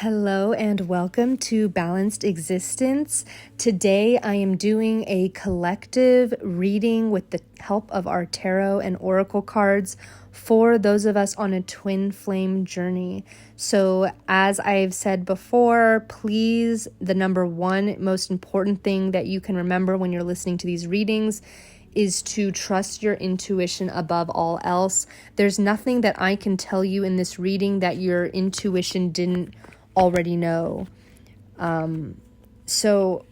Hello and welcome to Balanced Existence. Today I am doing a collective reading with the help of our tarot and oracle cards for those of us on a twin flame journey. So as I've said before, please, the number one most important thing that you can remember when you're listening to these readings is to trust your intuition above all else. There's nothing that I can tell you in this reading that your intuition didn't already know. So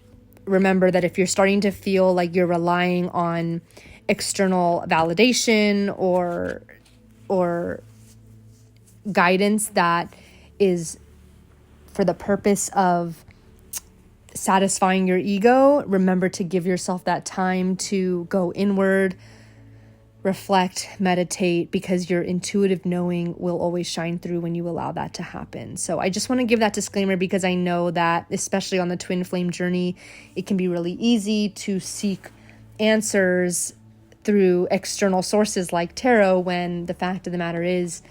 remember that if you're starting to feel like you're relying on external validation or guidance that is for the purpose of satisfying your ego, remember to give yourself that time to go inward, reflect, meditate, because your intuitive knowing will always shine through when you allow that to happen. So I just want to give that disclaimer because I know that, especially on the twin flame journey, it can be really easy to seek answers through external sources like tarot, when the fact of the matter is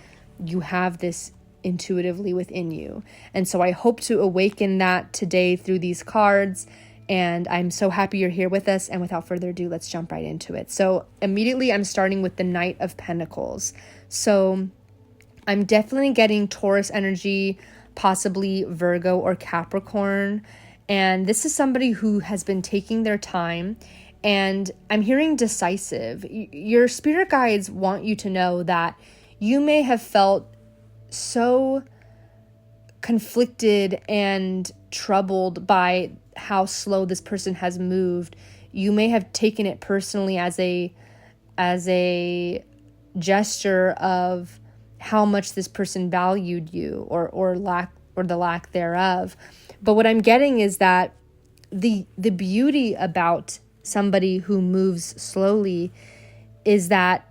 you have this intuitively within you. And so I hope to awaken that today through these cards. And I'm so happy you're here with us. And without further ado, let's jump right into it. So immediately I'm starting with the Knight of Pentacles. So I'm definitely getting Taurus energy, possibly Virgo or Capricorn. And this is somebody who has been taking their time. And I'm hearing decisive. Your spirit guides want you to know that you may have felt so conflicted and troubled by how slow this person has moved. You may have taken it personally as a gesture of how much this person valued you or the lack thereof. But what I'm getting is that the beauty about somebody who moves slowly is that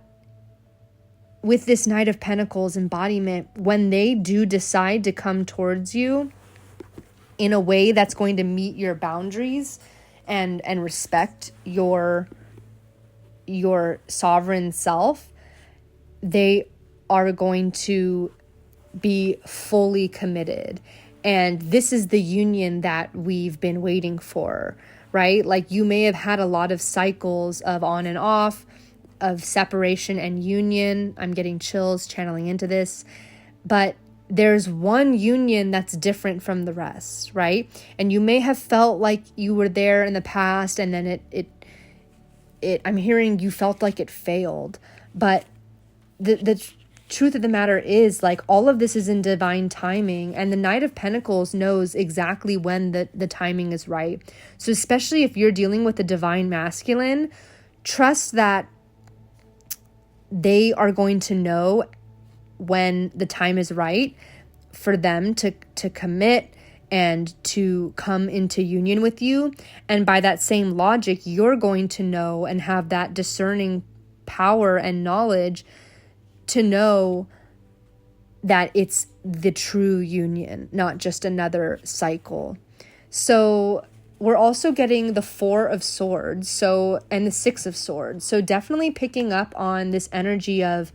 with this Knight of Pentacles embodiment, when they do decide to come towards you in a way that's going to meet your boundaries and respect your sovereign self, they are going to be fully committed. And this is the union that we've been waiting for, right? Like, you may have had a lot of cycles of on and off, of separation and union. I'm getting chills channeling into this, but there's one union that's different from the rest, right? And you may have felt like you were there in the past, and then it I'm hearing you felt like it failed. But the truth of the matter is, like, all of this is in divine timing, and the Knight of Pentacles knows exactly when the timing is right. So especially if you're dealing with the divine masculine, trust that they are going to know when the time is right for them to commit and to come into union with you. And by that same logic, you're going to know and have that discerning power and knowledge to know that it's the true union, not just another cycle. So we're also getting the Four of Swords, and the Six of Swords. So definitely picking up on this energy of,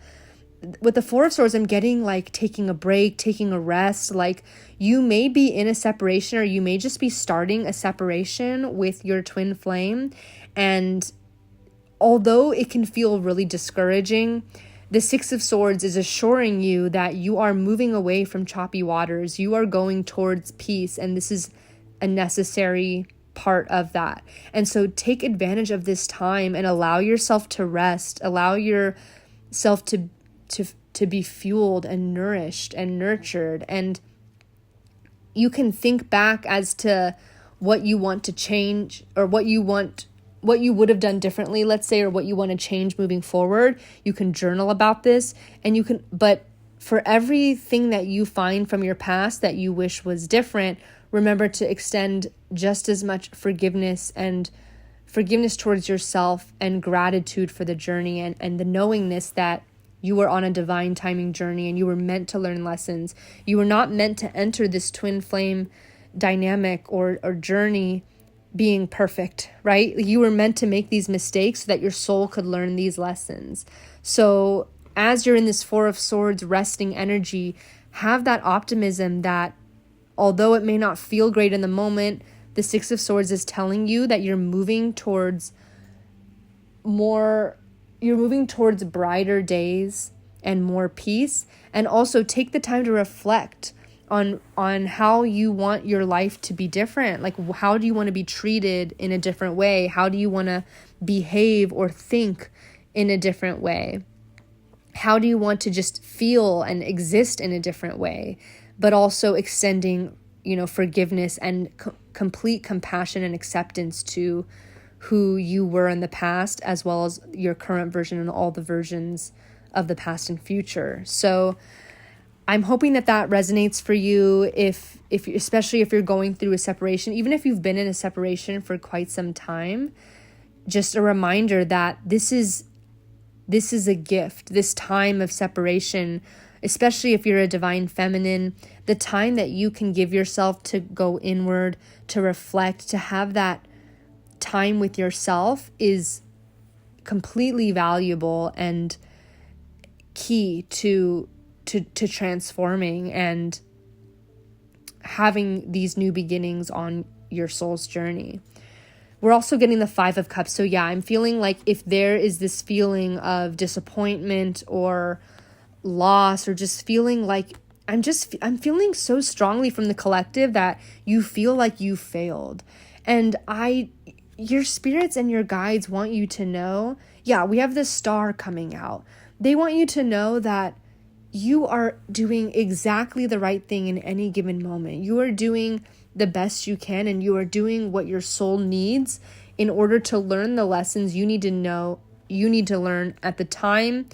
with the Four of Swords, I'm getting like taking a break, taking a rest. Like, you may be in a separation, or you may just be starting a separation with your twin flame. And although it can feel really discouraging, the Six of Swords is assuring you that you are moving away from choppy waters. You are going towards peace, and this is a necessary part of that. And so take advantage of this time and allow yourself to rest, allow yourself to be fueled and nourished and nurtured. And you can think back as to what you want to change, or what you would have done differently, let's say, or what you want to change moving forward. You can journal about this, and but for everything that you find from your past that you wish was different, remember to extend just as much forgiveness towards yourself, and gratitude for the journey, and the knowingness that you were on a divine timing journey, and you were meant to learn lessons. You were not meant to enter this twin flame dynamic or journey being perfect, right? You were meant to make these mistakes so that your soul could learn these lessons. So as you're in this Four of Swords resting energy, have that optimism that Although it may not feel great in the moment, the Six of Swords is telling you that you're moving towards brighter days and more peace. And also take the time to reflect on how you want your life to be different. Like, how do you want to be treated in a different way? How do you want to behave or think in a different way? How do you want to just feel and exist in a different way? But also extending, forgiveness and complete compassion and acceptance to who you were in the past, as well as your current version and all the versions of the past and future. So I'm hoping that resonates for you, if especially if you're going through a separation, even if you've been in a separation for quite some time. Just a reminder that this is a gift, this time of separation, especially if you're a divine feminine, the time that you can give yourself to go inward, to reflect, to have that time with yourself is completely valuable and key to transforming and having these new beginnings on your soul's journey. We're also getting the Five of Cups. So yeah, I'm feeling like if there is this feeling of disappointment or loss, or just feeling like I'm feeling so strongly from the collective that you feel like you failed. And your spirits and your guides want you to know, yeah, we have the Star coming out. They want you to know that you are doing exactly the right thing in any given moment. You are doing the best you can, and you are doing what your soul needs in order to learn the lessons you need to learn at the time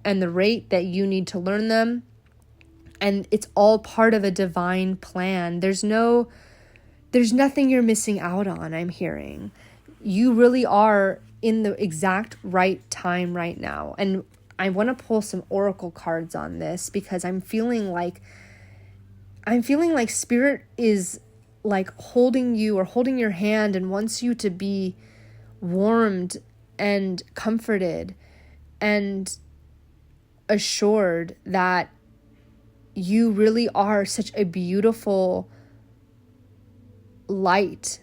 and the rate that you need to learn them. And it's all part of a divine plan. There's nothing you're missing out on, I'm hearing. You really are in the exact right time right now. And I want to pull some oracle cards on this, because I'm feeling like spirit is like holding you or holding your hand and wants you to be warmed and comforted and assured that you really are such a beautiful light,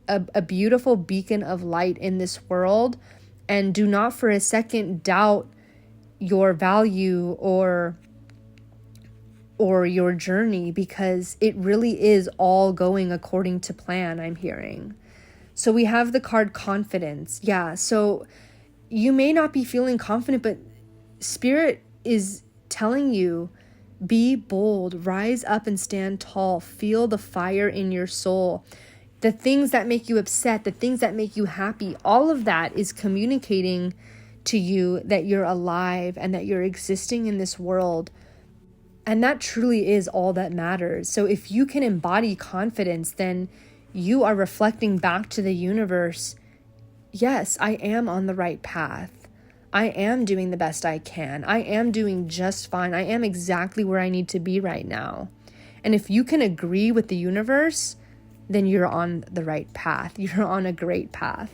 a beautiful beacon of light in this world. And do not for a second doubt your value or your journey, because it really is all going according to plan, I'm hearing. So we have the card Confidence. Yeah, so you may not be feeling confident, but Spirit is telling you, be bold, rise up and stand tall, feel the fire in your soul. The things that make you upset, the things that make you happy, all of that is communicating to you that you're alive and that you're existing in this world. And that truly is all that matters. So if you can embody confidence, then you are reflecting back to the universe, yes, I am on the right path. I am doing the best I can. I am doing just fine. I am exactly where I need to be right now. And if you can agree with the universe, then you're on the right path. You're on a great path.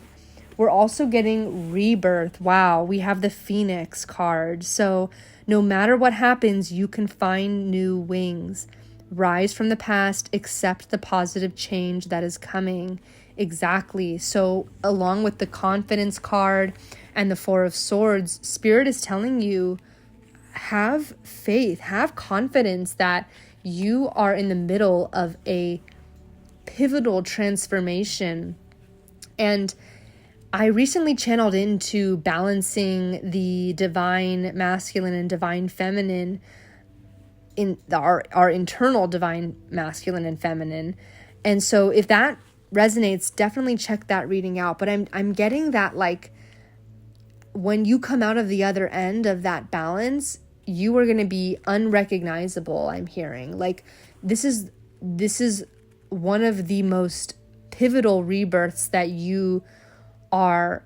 We're also getting Rebirth. Wow, we have the Phoenix card. So no matter what happens, you can find new wings. Rise from the past, accept the positive change that is coming. Exactly. So along with the Confidence card and the Four of Swords, Spirit is telling you, have faith, have confidence that you are in the middle of a pivotal transformation. And I recently channeled into balancing the divine masculine and divine feminine in our internal divine masculine and feminine. And so if that resonates, definitely check that reading out. But I'm getting that, like, when you come out of the other end of that balance, you are going to be unrecognizable, I'm hearing. Like, this is one of the most pivotal rebirths that you are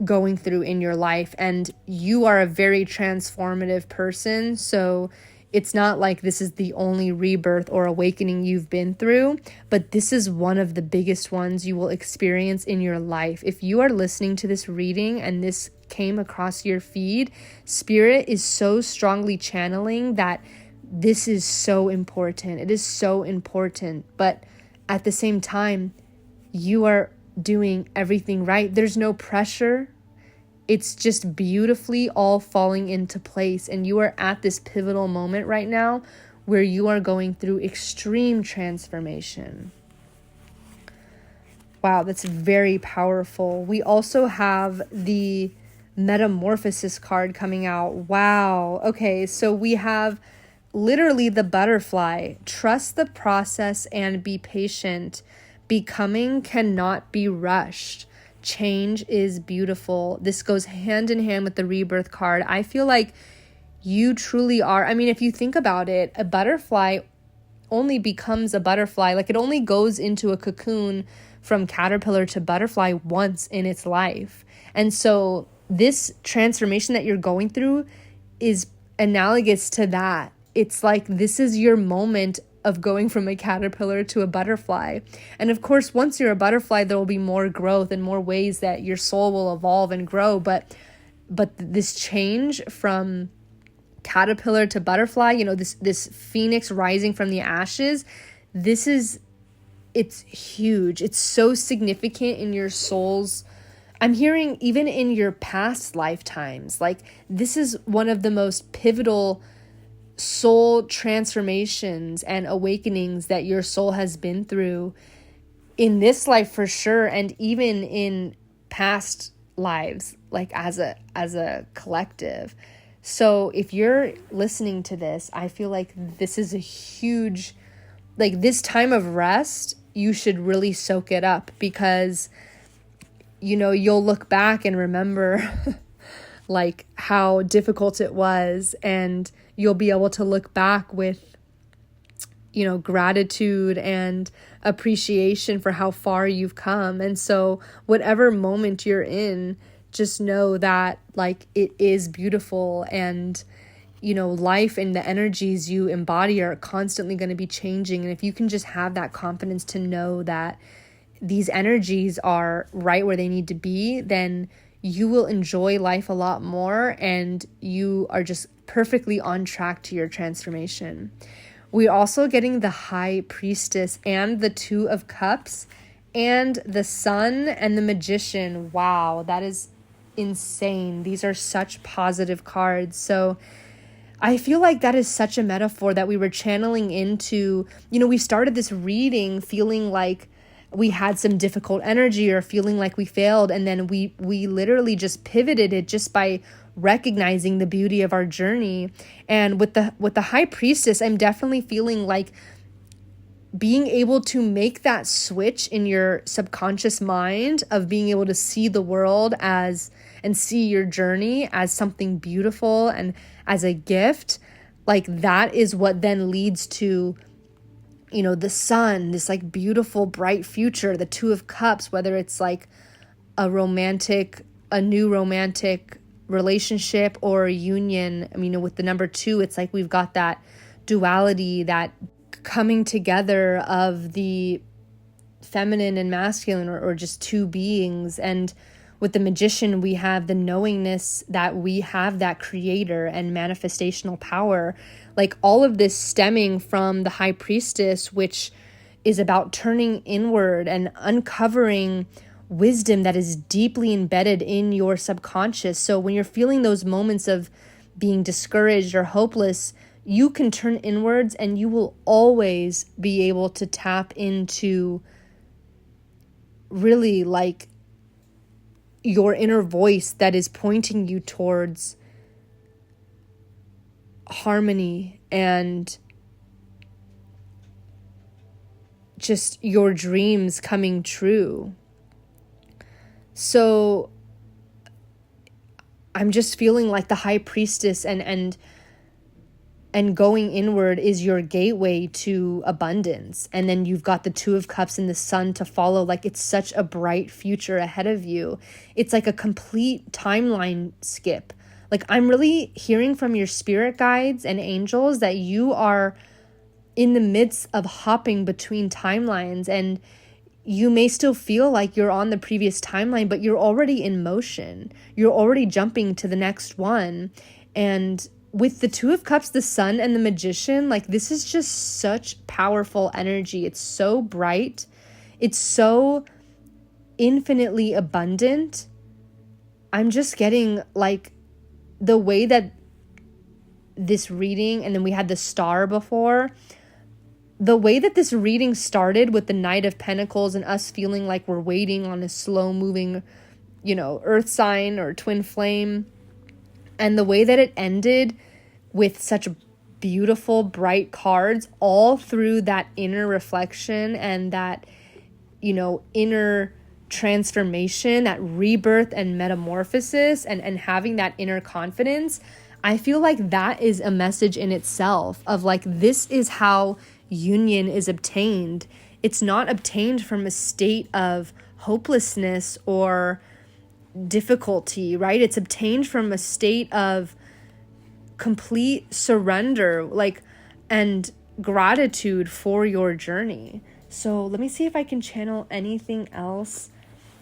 going through in your life, and you are a very transformative person. So it's not like this is the only rebirth or awakening you've been through, but this is one of the biggest ones you will experience in your life. If you are listening to this reading and this came across your feed, Spirit is so strongly channeling that this is so important. It is so important. But at the same time, you are doing everything right. There's no pressure. It's just beautifully all falling into place. And you are at this pivotal moment right now where you are going through extreme transformation. Wow, that's very powerful. We also have the Metamorphosis card coming out. Wow. Okay, so we have literally the butterfly. Trust the process and be patient. Becoming cannot be rushed. Change is beautiful. This goes hand in hand with the rebirth card. I feel like you truly are. I mean, if you think about it, a butterfly only becomes a butterfly. Like, it only goes into a cocoon from caterpillar to butterfly once in its life. And so this transformation that you're going through is analogous to that. It's like, this is your moment of going from a caterpillar to a butterfly. And of course, once you're a butterfly, there will be more growth and more ways that your soul will evolve and grow. But this change from caterpillar to butterfly, you know, this phoenix rising from the ashes, it's huge. It's so significant in your soul's, I'm hearing even in your past lifetimes. Like, this is one of the most pivotal soul transformations and awakenings that your soul has been through in this life for sure, and even in past lives, like as a collective. So if you're listening to this, I feel like this is a huge, like, this time of rest, you should really soak it up, because, you know, you'll look back and remember like how difficult it was, and you'll be able to look back with, you know, gratitude and appreciation for how far you've come. And so whatever moment you're in, just know that, like, it is beautiful, and, you know, life and the energies you embody are constantly going to be changing. And if you can just have that confidence to know that these energies are right where they need to be, then you will enjoy life a lot more, and you are just perfectly on track to your transformation. We're also getting the High Priestess and the Two of Cups and the Sun and the Magician. Wow, that is insane. These are such positive cards. So I feel like that is such a metaphor that we were channeling into. You know, we started this reading feeling like we had some difficult energy or feeling like we failed, and then we literally just pivoted it just by recognizing the beauty of our journey. And with the High Priestess, I'm definitely feeling like being able to make that switch in your subconscious mind of being able to see the world as, and see your journey as something beautiful and as a gift, like, that is what then leads to, you know, the Sun, this like beautiful bright future. The Two of Cups, whether it's like a new romantic relationship or a union. I mean, with the number 2, it's like we've got that duality, that coming together of the feminine and masculine, or just two beings. And with the Magician, we have the knowingness that we have that creator and manifestational power. Like, all of this stemming from the High Priestess, which is about turning inward and uncovering wisdom that is deeply embedded in your subconscious. So when you're feeling those moments of being discouraged or hopeless, you can turn inwards, and you will always be able to tap into really like your inner voice that is pointing you towards harmony and just your dreams coming true. So I'm just feeling like the High Priestess and going inward is your gateway to abundance. And then you've got the Two of Cups and the Sun to follow. Like, it's such a bright future ahead of you. It's like a complete timeline skip. Like, I'm really hearing from your spirit guides and angels that you are in the midst of hopping between timelines, and you may still feel like you're on the previous timeline, but you're already in motion. You're already jumping to the next one. And with the Two of Cups, the Sun, and the Magician, like, this is just such powerful energy. It's so bright. It's so infinitely abundant. I'm just getting, like, the way that this reading, and then we had the Star before, the way that this reading started with the Knight of Pentacles and us feeling like we're waiting on a slow moving, earth sign or twin flame, and the way that it ended with such beautiful, bright cards all through that inner reflection and that, inner transformation, that rebirth and metamorphosis, and having that inner confidence. I feel like that is a message in itself of, like, this is how union is obtained. It's not obtained from a state of hopelessness or difficulty, right? It's obtained from a state of complete surrender, like, and gratitude for your journey. So let me see if I can channel anything else.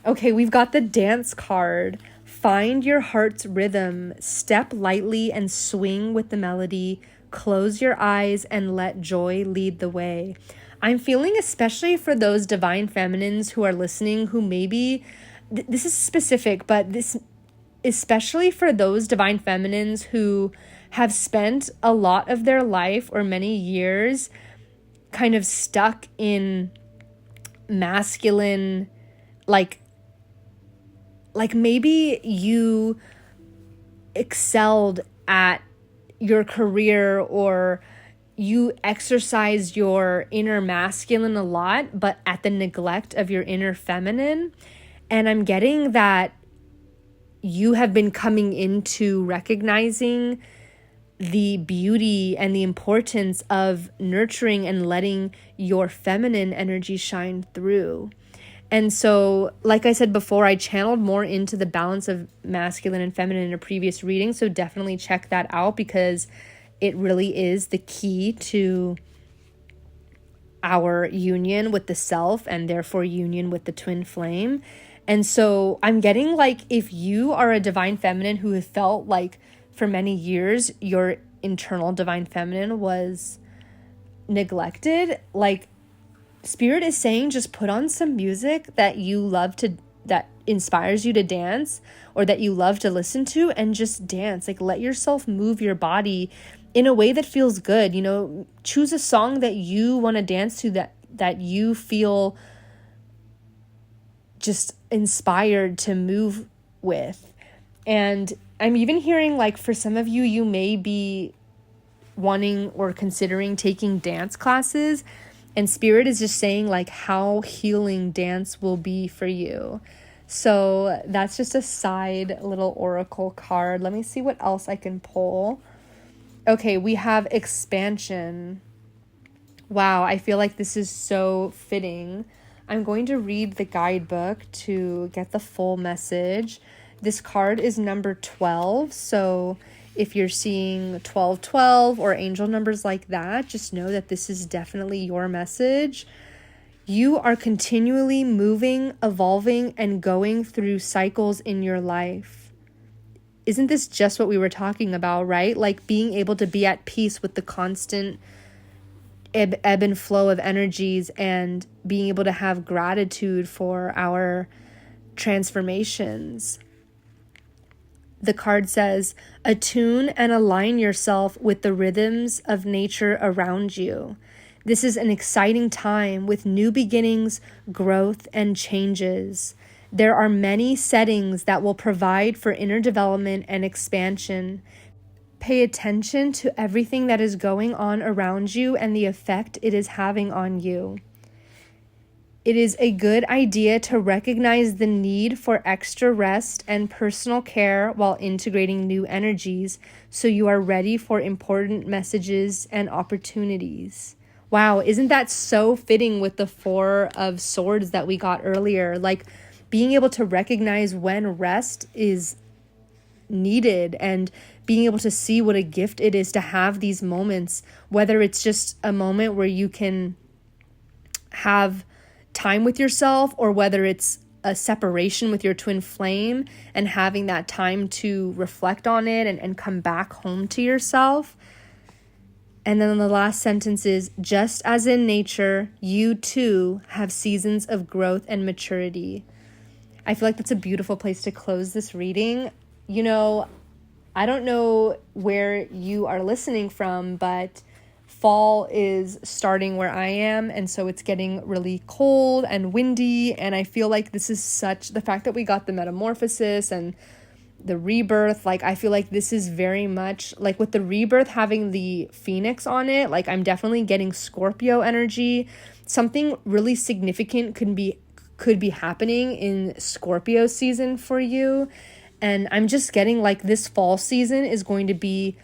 Okay, we've got the Dance card. Find your heart's rhythm. Step lightly and swing with the melody. Close your eyes and let joy lead the way. I'm feeling, especially for those divine feminines who are listening, who maybe, this is specific, but this, especially for those divine feminines who have spent a lot of their life or many years kind of stuck in masculine, like maybe you excelled at your career or you exercised your inner masculine a lot, but at the neglect of your inner feminine. And I'm getting that you have been coming into recognizing the beauty and the importance of nurturing and letting your feminine energy shine through. And so, like I said before, I channeled more into the balance of masculine and feminine in a previous reading. So definitely check that out, because it really is the key to our union with the self and therefore union with the twin flame. And so I'm getting, like, if you are a divine feminine who has felt like for many years your internal divine feminine was neglected, like, Spirit is saying just put on some music that you love to, that inspires you to dance, or that you love to listen to, and just dance. Like, let yourself move your body in a way that feels good. Choose a song that you want to dance to, that you feel just inspired to move with. And I'm even hearing, like, for some of you, you may be wanting or considering taking dance classes, and Spirit is just saying, like, how healing dance will be for you. So that's just a side little oracle card. Let me see what else I can pull. Okay, we have expansion. Wow, I feel like this is so fitting. I'm going to read the guidebook to get the full message. This card is number 12, so if you're seeing 1212 or angel numbers like that, just know that this is definitely your message. You are continually moving, evolving, and going through cycles in your life. Isn't this just what we were talking about, right? Like, being able to be at peace with the constant ebb and flow of energies, and being able to have gratitude for our transformations. The card says, attune and align yourself with the rhythms of nature around you. This is an exciting time with new beginnings, growth, and changes. There are many settings that will provide for inner development and expansion. Pay attention to everything that is going on around you and the effect it is having on you. It is a good idea to recognize the need for extra rest and personal care while integrating new energies, so you are ready for important messages and opportunities. Wow, isn't that so fitting with the Four of Swords that we got earlier? Like, being able to recognize when rest is needed and being able to see what a gift it is to have these moments, whether it's just a moment where you can have time with yourself, or whether it's a separation with your twin flame and having that time to reflect on it and come back home to yourself. And then the last sentence is, just as in nature, you too have seasons of growth and maturity. I feel like that's a beautiful place to close this reading. You know, I don't know where you are listening from, but fall is starting where I am, and so it's getting really cold and windy, and I feel like this is the fact that we got the metamorphosis and the rebirth, like I feel like this is very much like with the rebirth having the phoenix on it, like I'm definitely getting Scorpio energy. Something really significant could be happening in Scorpio season for you, and I'm just getting like this fall season is going to be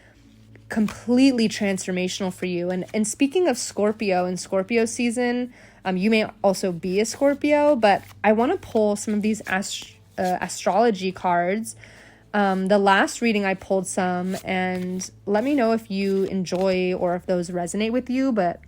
completely transformational for you. And speaking of Scorpio and Scorpio season, you may also be a Scorpio, but I want to pull some of these astrology cards. The last reading I pulled some, and let me know if you enjoy or if those resonate with you, but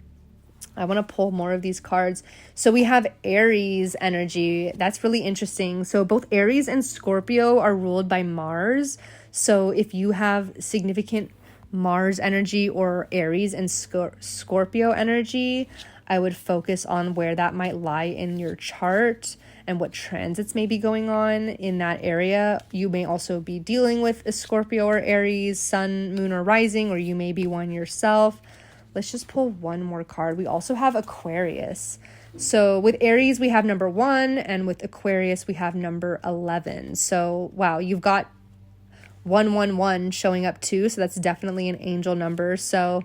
I want to pull more of these cards. So we have Aries energy. That's really interesting. So both Aries and Scorpio are ruled by Mars. So if you have significant Mars energy or Aries and Scorpio energy, I would focus on where that might lie in your chart and what transits may be going on in that area. You may also be dealing with a Scorpio or Aries, sun, moon, or rising, or you may be one yourself. Let's just pull one more card. We also have Aquarius. So with Aries, we have number 1, and with Aquarius, we have number 11. So wow, you've got 111 showing up too. So that's definitely an angel number. So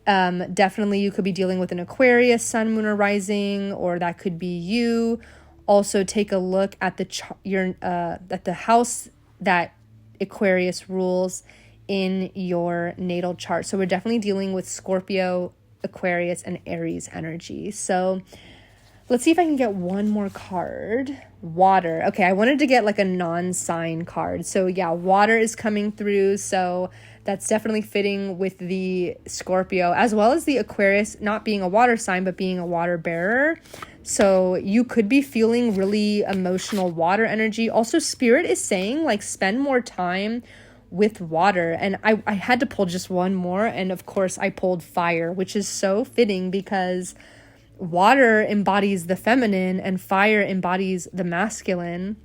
definitely you could be dealing with an Aquarius, sun, moon, or rising, or that could be you. Also take a look at the house that Aquarius rules in your natal chart. So we're definitely dealing with Scorpio, Aquarius, and Aries energy. So let's see if I can get one more card. Water. Okay, I wanted to get like a non-sign card. So yeah, water is coming through. So that's definitely fitting with the Scorpio, as well as the Aquarius, not being a water sign, but being a water bearer. So you could be feeling really emotional water energy. Also, Spirit is saying like spend more time with water. And I had to pull just one more. And of course I pulled fire, which is so fitting because water embodies the feminine and fire embodies the masculine.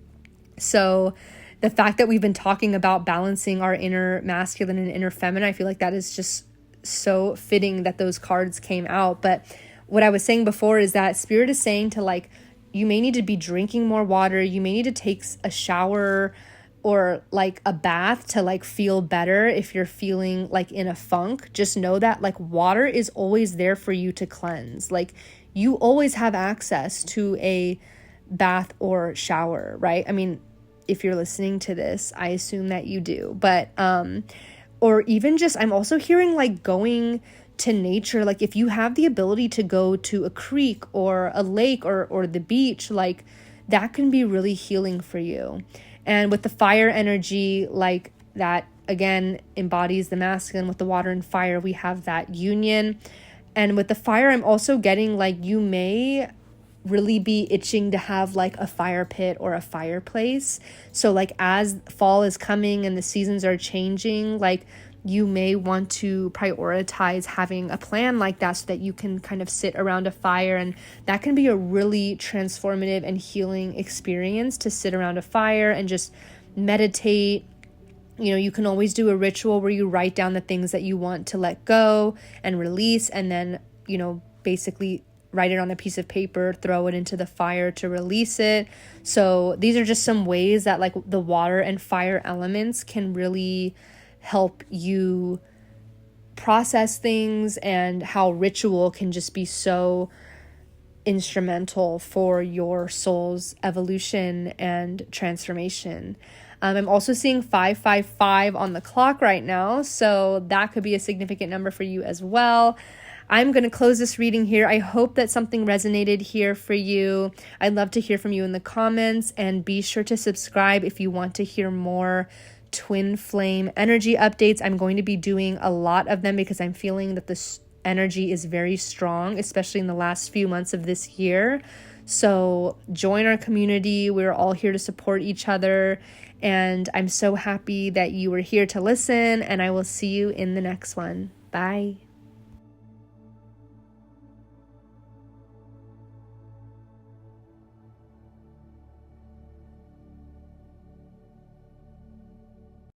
So the fact that we've been talking about balancing our inner masculine and inner feminine, I feel like that is just so fitting that those cards came out. But what I was saying before is that Spirit is saying to like, you may need to be drinking more water. You may need to take a shower or like a bath to like feel better. If you're feeling like in a funk, just know that like water is always there for you to cleanse. Like you always have access to a bath or shower, right? I mean, if you're listening to this, I assume that you do, but, or even just, I'm also hearing like going to nature. Like if you have the ability to go to a creek or a lake or the beach, like that can be really healing for you. And with the fire energy, like that again embodies the masculine. With the water and fire, we have that union. And with the fire, I'm also getting like you may really be itching to have like a fire pit or a fireplace. So like as fall is coming and the seasons are changing, like you may want to prioritize having a plan like that so that you can kind of sit around a fire. And that can be a really transformative and healing experience to sit around a fire and just meditate. You know, you can always do a ritual where you write down the things that you want to let go and release, and then, you know, basically write it on a piece of paper, throw it into the fire to release it. So these are just some ways that like the water and fire elements can really help you process things, and how ritual can just be so instrumental for your soul's evolution and transformation. I'm also seeing 555 on the clock right now, so that could be a significant number for you as well. I'm going to close this reading here. I hope that something resonated here for you. I'd love to hear from you in the comments, and be sure to subscribe if you want to hear more twin flame energy updates. I'm going to be doing a lot of them because I'm feeling that energy is very strong, especially in the last few months of this year. So join our community. We're all here to support each other. And I'm so happy that you were here to listen, and I will see you in the next one. Bye.